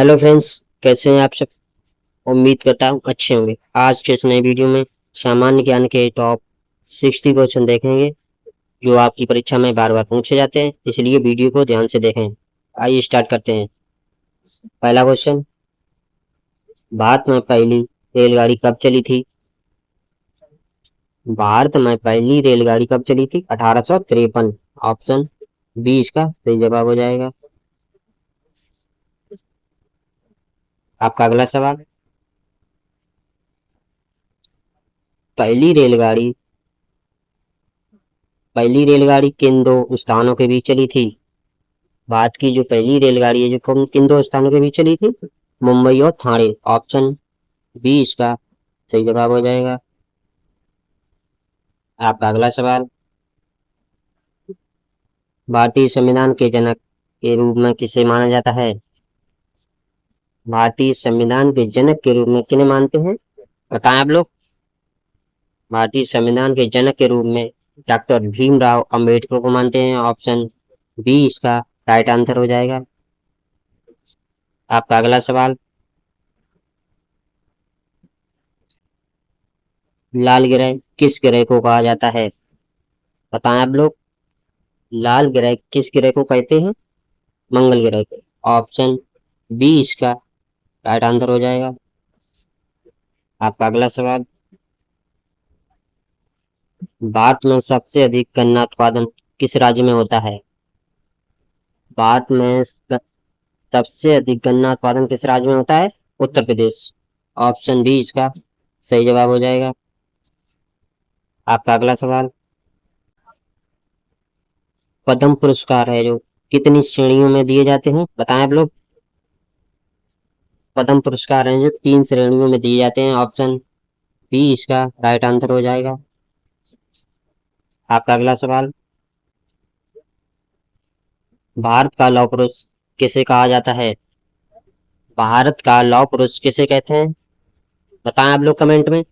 Hello friends, कैसे हैं आप सब। उम्मीद करता हूँ अच्छे होंगे। आज के इस नए वीडियो में सामान्य ज्ञान के टॉप 60 क्वेश्चन देखेंगे जो आपकी परीक्षा में बार बार पूछे जाते हैं, इसलिए वीडियो को ध्यान से देखें। आइए स्टार्ट करते हैं। पहला क्वेश्चन, भारत में पहली रेलगाड़ी कब चली थी। भारत में पहली रेलगाड़ी कब चली थी? 1853। ऑप्शन बी इसका सही जवाब हो जाएगा। आपका अगला सवाल, पहली रेलगाड़ी पहली रेलगाड़ी किन दो स्थानों के बीच चली थी। भारत की जो पहली रेलगाड़ी है जो किन दो स्थानों के बीच चली थी? मुंबई और ठाणे। ऑप्शन बी इसका सही जवाब हो जाएगा। आपका अगला सवाल, भारतीय संविधान के जनक के रूप में किसे माना जाता है। भारतीय संविधान के जनक के रूप में किन्हें मानते हैं, बताएं आप लोग। भारतीय संविधान के जनक के रूप में डॉक्टर भीमराव अंबेडकर को मानते हैं। ऑप्शन बी इसका राइट आंसर हो जाएगा। आपका अगला सवाल, लाल ग्रह किस ग्रह को कहा जाता है, बताएं आप लोग। लाल ग्रह किस ग्रह को कहते हैं? मंगल ग्रह को। ऑप्शन बी इसका राइट आंसर हो जाएगा। आपका अगला सवाल, भारत में सबसे अधिक गन्ना उत्पादन किस राज्य में होता है। भारत में सबसे अधिक गन्ना उत्पादन किस राज्य में होता है? उत्तर प्रदेश। ऑप्शन बी इसका सही जवाब हो जाएगा। आपका अगला सवाल, पद्म पुरस्कार है जो कितनी श्रेणियों में दिए जाते हैं, बताएं आप लोग। पद्म पुरस्कार हैं जो 3 श्रेणियों में दिए जाते हैं। ऑप्शन बी इसका राइट आंसर हो जाएगा। आपका अगला सवाल, भारत का लौह पुरुष किसे कहा जाता है। भारत का लौह पुरुष किसे कहते हैं, बताएं आप लोग कमेंट में।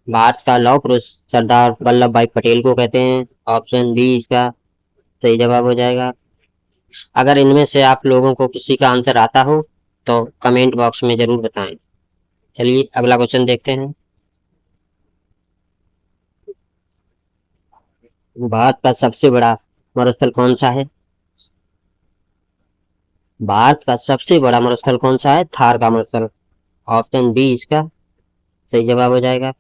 भारत का लौह पुरुष सरदार वल्लभ भाई पटेल को कहते हैं। ऑप्शन बी इसका सही जवाब हो जाएगा। अगर इनमें से आप लोगों को किसी का आंसर आता हो तो कमेंट बॉक्स में जरूर बताएं। चलिए अगला क्वेश्चन देखते हैं। भारत का सबसे बड़ा मरुस्थल कौन सा है। भारत का सबसे बड़ा मरुस्थल कौन सा है? थार का मरुस्थल। ऑप्शन बी इसका सही जवाब हो जाएगा।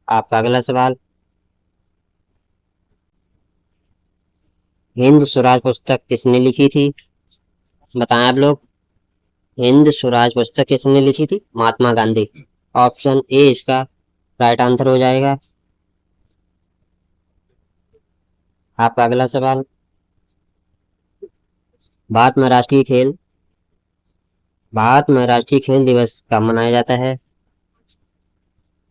आपका अगला सवाल, हिंद स्वराज पुस्तक किसने लिखी थी, बताएं आप लोग। हिंद स्वराज पुस्तक किसने लिखी थी? महात्मा गांधी। ऑप्शन ए इसका राइट आंसर हो जाएगा। आपका अगला सवाल, भारत में राष्ट्रीय खेल भारत में राष्ट्रीय खेल दिवस कब मनाया जाता है,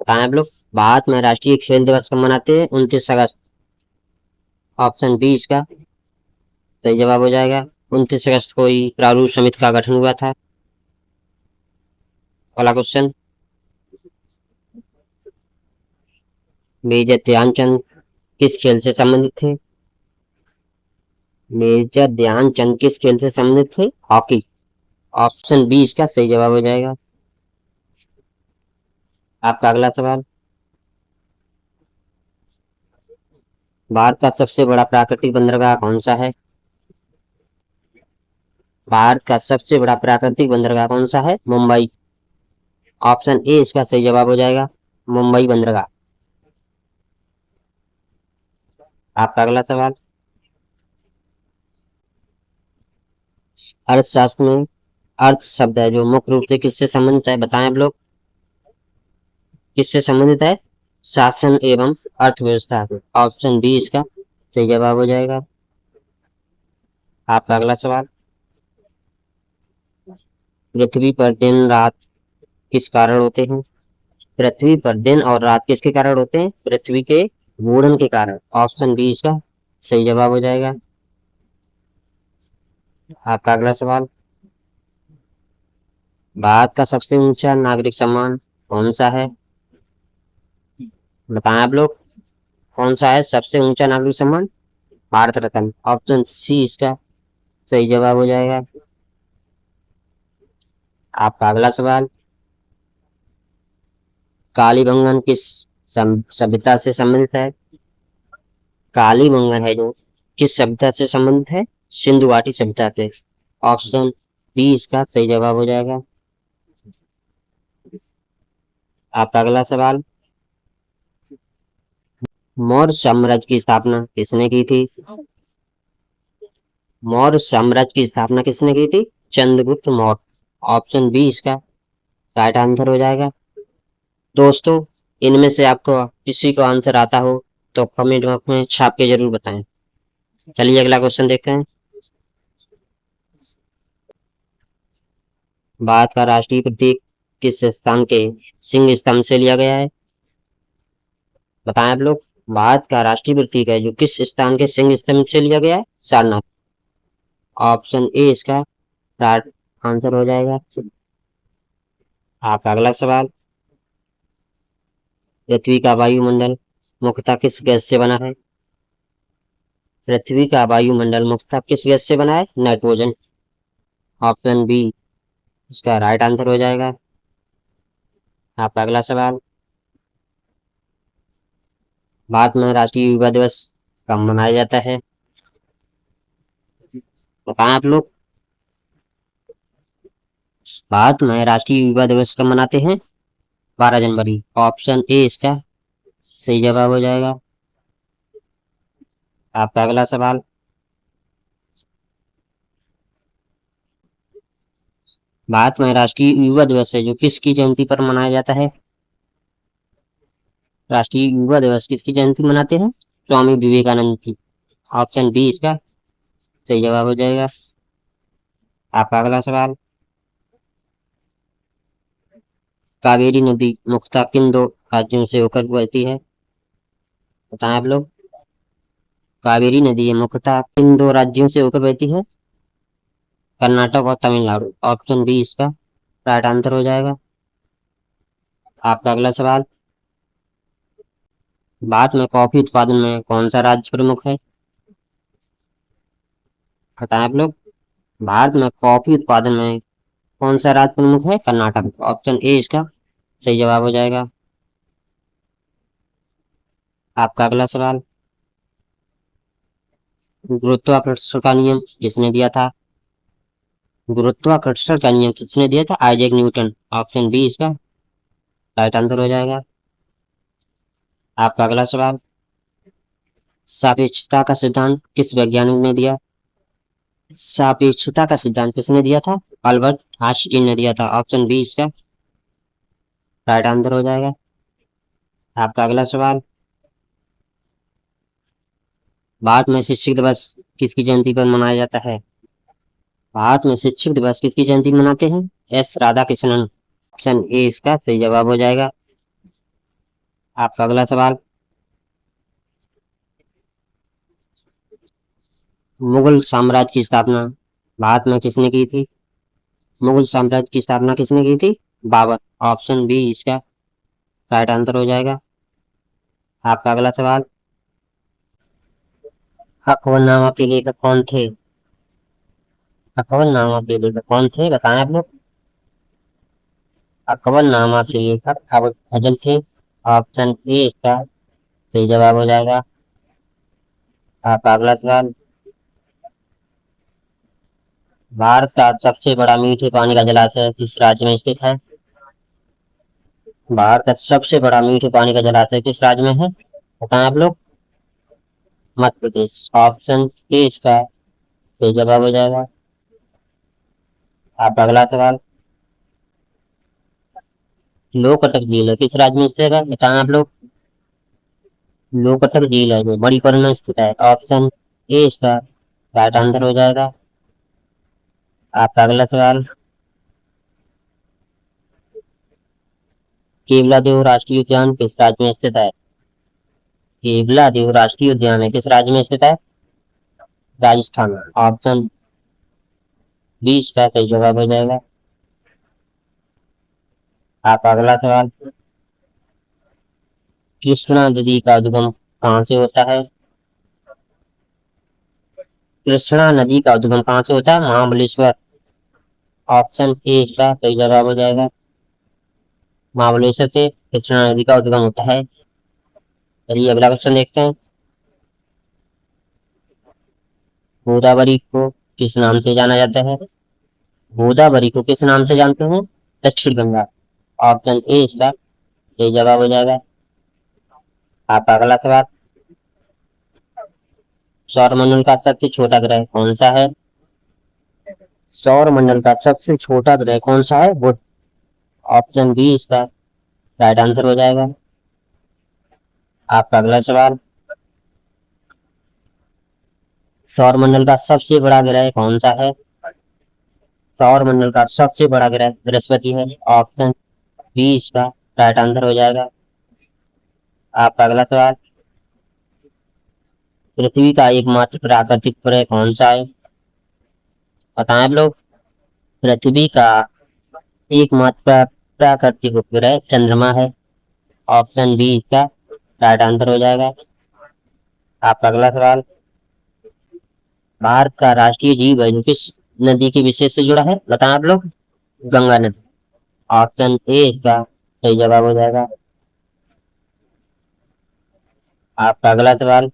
बताएं आप लोग। भारत में राष्ट्रीय खेल दिवस कब मनाते हैं? 29 अगस्त। ऑप्शन बी इसका सही जवाब हो जाएगा। 29 अगस्त को ही प्रारूप समिति का गठन हुआ था। अगला क्वेश्चन, मेजर ध्यानचंद किस खेल से संबंधित थे। मेजर ध्यानचंद किस खेल से संबंधित थे? हॉकी। ऑप्शन बी इसका सही जवाब हो जाएगा। आपका अगला सवाल, भारत का सबसे बड़ा प्राकृतिक बंदरगाह कौन सा है। भारत का सबसे बड़ा प्राकृतिक बंदरगाह कौन सा है? मुंबई। ऑप्शन ए इसका सही जवाब हो जाएगा, मुंबई बंदरगाह। आपका अगला सवाल, अर्थशास्त्र में अर्थ शब्द है जो मुख्य रूप से किससे संबंधित है, बताएं आप लोग। किससे संबंधित है? शासन एवं अर्थव्यवस्था। ऑप्शन बी इसका सही जवाब हो जाएगा। आपका अगला सवाल, पृथ्वी पर दिन रात किस कारण होते हैं। पृथ्वी पर दिन और रात किसके कारण होते हैं? पृथ्वी के घूर्णन के कारण। ऑप्शन बी इसका सही जवाब हो जाएगा। आपका अगला सवाल, भारत का सबसे ऊंचा नागरिक सम्मान कौन सा है, बताएं आप लोग। कौन सा है सबसे ऊंचा नागरिक सम्मान? भारत रत्न। ऑप्शन सी इसका सही जवाब हो जाएगा। आपका अगला सवाल, कालीबंगन किस सभ्यता से संबंधित है? कालीबंगन है जो किस सभ्यता से संबंधित है? सिंधु घाटी सभ्यता से। ऑप्शन बी इसका सही जवाब हो जाएगा। आपका अगला सवाल, मौर्य साम्राज्य की स्थापना किसने की थी? मौर्य साम्राज्य की स्थापना किसने की थी? चंद्रगुप्त मौर्य। ऑप्शन बी इसका राइट आंसर हो जाएगा। दोस्तों, इनमें से आपको किसी को आंसर आता हो तो कमेंट बॉक्स में छाप के जरूर बताएं। चलिए अगला क्वेश्चन देखते हैं। भारत का राष्ट्रीय प्रतीक किस स्थान के सिंह स्तंभ से लिया गया है? बताएं आप लोग। भारत का राष्ट्रीय प्रतीक है जो किस स्थान के सिंह स्तंभ से लिया गया है? सारनाथ। ऑप्शन ए इसका राइट आंसर हो जाएगा। आपका अगला सवाल, पृथ्वी का वायुमंडल मुख्यतः किस गैस से बना है? पृथ्वी का वायुमंडल मुख्यतः किस गैस से बना है? नाइट्रोजन। ऑप्शन बी इसका राइट आंसर हो जाएगा। आपका अगला सवाल, भारत में राष्ट्रीय युवा दिवस कब मनाया जाता है? बताएं आप लोग। भारत में राष्ट्रीय युवा दिवस कब मनाते हैं? 12 जनवरी। ऑप्शन ए इसका सही जवाब हो जाएगा। आपका अगला सवाल, भारत में राष्ट्रीय युवा दिवस है जो किसकी जयंती पर मनाया जाता है? राष्ट्रीय युवा दिवस किसकी जयंती मनाते हैं? स्वामी विवेकानंद की। ऑप्शन बी इसका सही जवाब हो जाएगा। आपका अगला सवाल, कावेरी नदी मुख्यतः किन दो राज्यों से होकर बहती है? बताएं आप लोग। कावेरी नदी मुख्यतः किन दो राज्यों से होकर बहती है? कर्नाटक और तमिलनाडु। ऑप्शन बी इसका राइट आंसर हो जाएगा। आपका अगला सवाल, भारत में कॉफी उत्पादन में कौन सा राज्य प्रमुख है? बताएं आप लोग। भारत में कॉफी उत्पादन में कौन सा राज्य प्रमुख है? कर्नाटक। ऑप्शन ए इसका सही जवाब हो जाएगा। आपका अगला सवाल, गुरुत्वाकर्षण का नियम किसने दिया था? गुरुत्वाकर्षण का नियम किसने दिया था? Isaac Newton. ऑप्शन बी इसका राइट आंसर हो जाएगा। आपका अगला सवाल, सापेक्षता का सिद्धांत किस वैज्ञानिक ने दिया? सापेक्षता का सिद्धांत किसने दिया था? अल्बर्ट आइंस्टीन ने दिया था। ऑप्शन बी इसका राइट आंसर हो जाएगा। आपका अगला सवाल, भारत में शिक्षक दिवस किसकी जयंती पर मनाया जाता है? भारत में शिक्षक दिवस किसकी जयंती मनाते हैं? एस राधाकृष्णन। ऑप्शन ए इसका सही जवाब हो जाएगा। आपका अगला सवाल, मुगल साम्राज्य की स्थापना भारत में किसने की थी? मुगल साम्राज्य की स्थापना किसने की थी? बाबर। ऑप्शन बी इसका राइट आंसर हो जाएगा। आपका अगला सवाल, अकबरनामा के लेखक कौन थे? अकबरनामा के लेखक कौन थे? बताएं आप लोग। अकबरनामा के लेखक अबू फजल थे। ऑप्शन ए इसका सही जवाब हो जाएगा। आपका अगला सवाल, भारत का सबसे बड़ा मीठे पानी का जलाशय किस राज्य में स्थित है? भारत का सबसे बड़ा मीठे पानी का जलाशय किस राज्य में है? बताएं आप लोग। मध्य प्रदेश। ऑप्शन ए इसका सही जवाब हो जाएगा। आपका अगला सवाल, लोकटक झील है किस राज्य में स्थित है? बताएं आप लोग। लोकटक झील है जो मणिपुर में स्थित है। ऑप्शन ए इसका राइट आंसर हो जाएगा। आपका अगला सवाल, केवलादेव राष्ट्रीय उद्यान किस राज्य में स्थित है? केवलादेव राष्ट्रीय उद्यान है किस राज्य में स्थित है? राजस्थान। ऑप्शन बी इसका सही जवाब हो जाएगा। आपका अगला सवाल, कृष्णा नदी का उद्गम कहाँ से होता है? कृष्णा नदी का उद्गम कहाँ से होता है? महाबलेश्वर। ऑप्शन ए इसका सही जवाब हो जाएगा। महाबलेश्वर से कृष्णा नदी का उद्गम होता है। चलिए अगला क्वेश्चन देखते हैं। गोदावरी को किस नाम से जाना जाता है? गोदावरी को किस नाम से जानते हैं? दक्षिण गंगा। ऑप्शन ए इसका सही जवाब हो जाएगा। आपका अगला सवाल। सौरमंडल का सबसे छोटा ग्रह कौन सा है? सौरमंडल का सबसे छोटा ग्रह कौन सा है? बुध। ऑप्शन बी इसका राइट आंसर हो जाएगा। आपका अगला सवाल। सौरमंडल का सबसे बड़ा ग्रह कौन सा है? सौरमंडल का सबसे बड़ा ग्रह बृहस्पति है। ऑप्शन बी इसका राइट आंसर हो जाएगा। आपका अगला सवाल। पृथ्वी का एकमात्र प्राकृतिक ग्रह कौन सा है? बताएं आप लोग। पृथ्वी का एकमात्र प्राकृतिक उपग्रह चंद्रमा है। ऑप्शन बी इसका राइट आंसर हो जाएगा। आपका अगला सवाल। भारत का राष्ट्रीय जीव है जो किस नदी के विशेष से जुड़ा है? बताएं आप लोग। गंगा नदी। ऑप्शन ए इसका सही जवाब हो जाएगा। आपका अगला सवाल।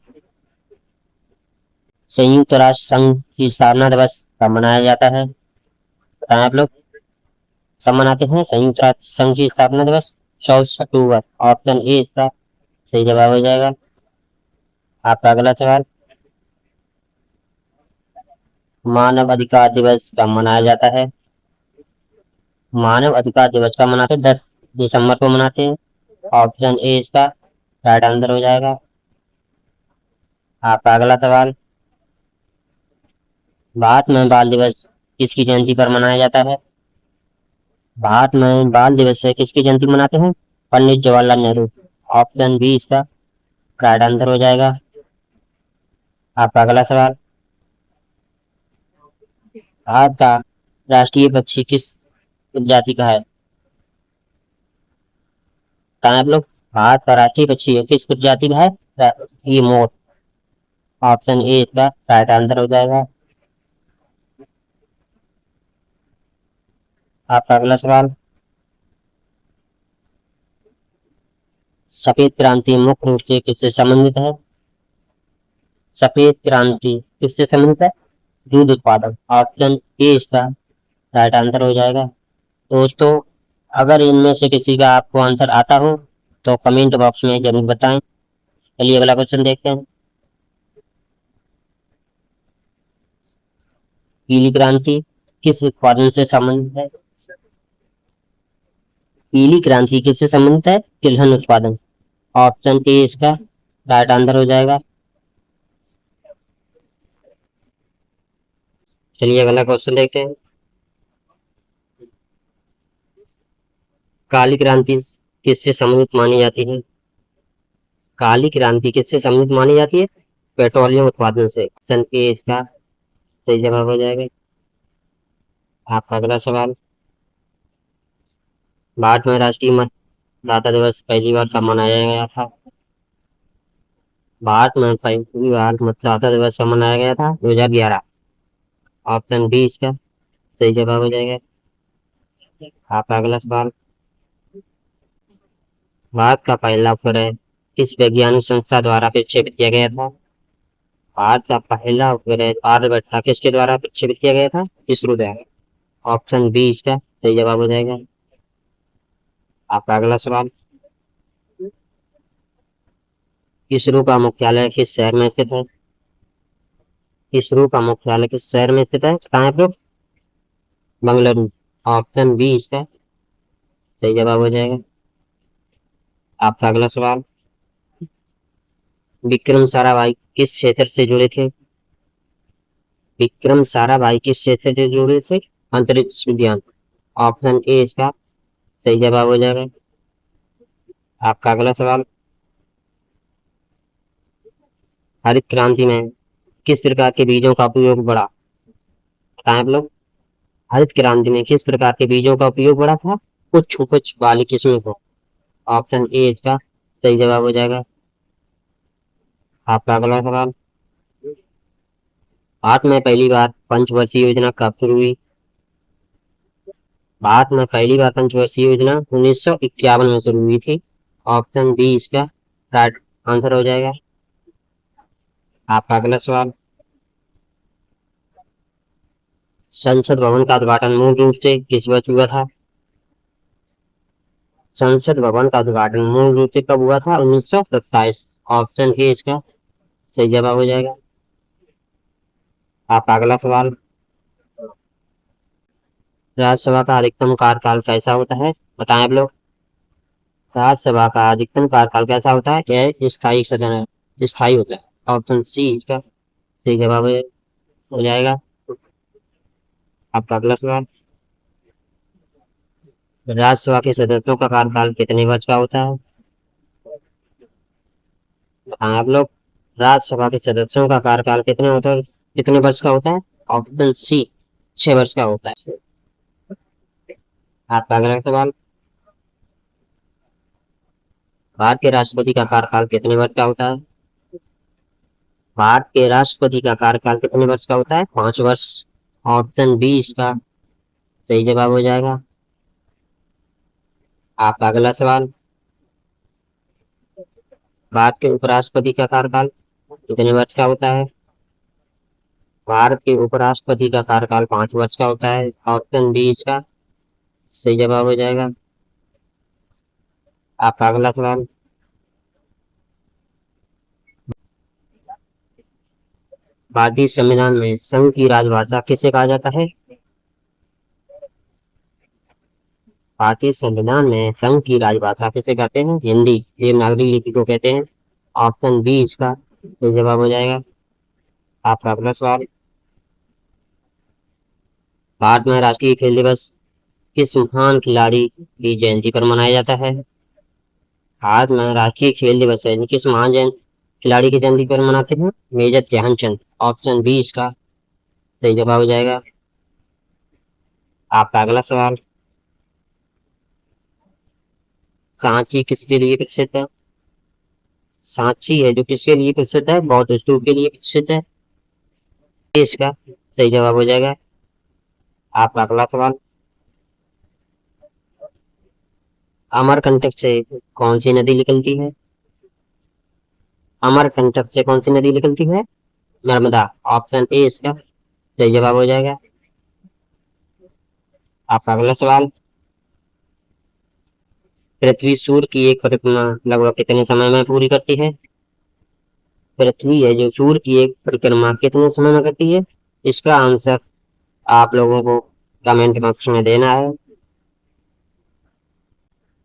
संयुक्त राष्ट्र संघ की स्थापना दिवस कब मनाया जाता है? बताएं आप लोग। कब मनाते हैं संयुक्त राष्ट्र संघ की स्थापना दिवस? 14 अक्टूबर। ऑप्शन ए इसका सही जवाब हो जाएगा। आपका अगला सवाल। मानव अधिकार दिवस कब मनाया जाता है? मानव अधिकार दिवस कब मनाते हैं? 10 दिसंबर को मनाते हैं। ऑप्शन ए इसका राइट आंसर हो जाएगा। आपका अगला सवाल। भारत में बाल दिवस किसकी जयंती पर मनाया जाता है? भारत में बाल दिवस है किसकी जयंती मनाते हैं? पंडित जवाहरलाल नेहरू। ऑप्शन बी इसका राइट आंसर हो जाएगा। आपका अगला सवाल। भारत का राष्ट्रीय पक्षी किस प्रजाति का है? बताएं आप लोग। भारत का राष्ट्रीय पक्षी है किस प्रजाति का है? ये मोर। ऑप्शन ए इसका राइट आंसर हो जाएगा। आपका अगला सवाल। सफेद क्रांति मुख्य रूप से किससे संबंधित है? सफेद क्रांति किससे संबंधित है? दूध उत्पादन। ऑप्शन ए इसका राइट आंसर हो जाएगा। दोस्तों, अगर इनमें से किसी का आपको आंसर आता हो तो कमेंट बॉक्स में जरूर बताएं। चलिए अगला क्वेश्चन देखते हैं। पीली क्रांति किस उत्पादन से संबंधित है? पीली क्रांति किससे संबंधित है? तिलहन उत्पादन। ऑप्शन ए इसका राइट आंसर हो जाएगा। चलिए अगला क्वेश्चन देखते हैं। काली क्रांति किससे संबंधित मानी जाती है? काली क्रांति किससे संबंधित मानी जाती है? पेट्रोलियम उत्पादन से। ऑप्शन ए इसका सही जवाब हो जाएगा। आपका अगला सवाल। भारत में राष्ट्रीय मतदाता दिवस पहली बार कब मनाया गया था? भारत में पहली बार मतदाता दिवस कब मनाया गया था? 2011। ऑप्शन बी इसका सही जवाब हो जाएगा। आपका अगला सवाल। भारत का पहला उपग्रह किस वैज्ञानिक संस्था द्वारा प्रक्षेपित किया गया था? भारत का पहला उपग्रह आर्यभट्ट किसके द्वारा प्रक्षेपित किया गया था? इसरो द्वारा। ऑप्शन बी इसका सही जवाब हो जाएगा। आपका अगला सवाल। इसरो का मुख्यालय किस शहर में स्थित है? इसरो का मुख्यालय किस शहर में स्थित है? बताएं आप लोग। बंगलुरु। ऑप्शन बी इसका सही जवाब हो जाएगा। आपका अगला सवाल। विक्रम साराभाई किस क्षेत्र से जुड़े थे? विक्रम साराभाई किस क्षेत्र से जुड़े थे? अंतरिक्ष विज्ञान। ऑप्शन ए इसका सही जवाब हो जाएगा। आपका अगला सवाल। हरित क्रांति में किस प्रकार के बीजों का उपयोग बढ़ा? बताएं आप लोग। हरित क्रांति में किस प्रकार के बीजों का उपयोग बढ़ा था? उच्च उपज वाली किस्मों को। ऑप्शन ए इसका सही जवाब हो जाएगा। आपका अगला सवाल। भारत में पहली बार पंचवर्षीय योजना कब शुरू हुई? भारत में पहली बार पंचवर्षीय योजना 1951 में शुरू हुई थी। ऑप्शन बी इसका राइट आंसर हो जाएगा। आपका अगला सवाल, संसद भवन का उद्घाटन मूल रूप से किस वर्ष हुआ था? संसद भवन का उद्घाटन मूल रूप से कब हुआ था? 1927। ऑप्शन ए इसका सही जवाब हो जाएगा। आपका अगला सवाल, राज्यसभा का अधिकतम कार्यकाल कैसा होता है? बताएं आप लोग। राज्यसभा का अधिकतम कार्यकाल कैसा होता है? यह स्थायी सदन है, स्थायी होता है। ऑप्शन सी इसका सही जवाब हो जाएगा। आपका अगला सवाल, राज्यसभा के सदस्यों का कार्यकाल कितने वर्ष का होता है? बताएं आप लोग। राज्यसभा के सदस्यों का कार्यकाल कितने वर्ष का होता है? ऑप्शन सी 6 वर्ष का होता है। आपका अगला सवाल, भारत के राष्ट्रपति का कार्यकाल कितने वर्ष का होता है? भारत के राष्ट्रपति का कार्यकाल कितने वर्ष का होता है? 5 वर्ष। ऑप्शन बी इसका सही जवाब हो जाएगा। आपका अगला सवाल, भारत के उपराष्ट्रपति का कार्यकाल कितने वर्ष का होता है? भारत के उपराष्ट्रपति का कार्यकाल 5 वर्ष का होता है। ऑप्शन बी इसका सही जवाब हो जाएगा। आपका अगला सवाल, भारतीय संविधान में संघ की राजभाषा किसे कहा जाता है? भारतीय संविधान में संघ की राजभाषा किसे कहते हैं? हिंदी देवनागरी लिपि को कहते हैं। ऑप्शन बी इसका सही जवाब हो जाएगा। आपका अगला सवाल, भारत में राष्ट्रीय खेल दिवस किस महान खिलाड़ी की जयंती पर मनाया जाता है? भारत में राष्ट्रीय खेल दिवस है किस महान खिलाड़ी की जयंती पर मनाते हैं? मेजर ध्यानचंद। ऑप्शन बी इसका सही जवाब हो जाएगा। आपका अगला सवाल, सांची किसके लिए प्रसिद्ध है? सांची है जो किसके लिए प्रसिद्ध है? बौद्ध स्तूप के लिए प्रसिद्ध है। इसका सही जवाब हो जाएगा। आपका अगला सवाल, अमरकंटक से कौन सी नदी निकलती है? अमरकंटक से कौन सी नदी निकलती है? नर्मदा। ऑप्शन ए इसका सही जवाब हो जाएगा। आपका अगला सवाल, पृथ्वी सूर्य की एक परिक्रमा लगभग कितने समय में पूरी करती है? पृथ्वी है जो सूर्य की एक परिक्रमा कितने समय में करती है? इसका आंसर आप लोगों को कमेंट बॉक्स में देना है।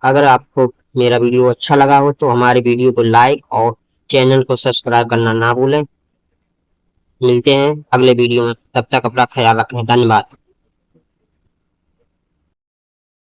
अगर आपको मेरा वीडियो अच्छा लगा हो तो हमारे वीडियो को लाइक और चैनल को सब्सक्राइब करना ना भूलें। मिलते हैं अगले वीडियो में, तब तक अपना ख्याल रखें। धन्यवाद।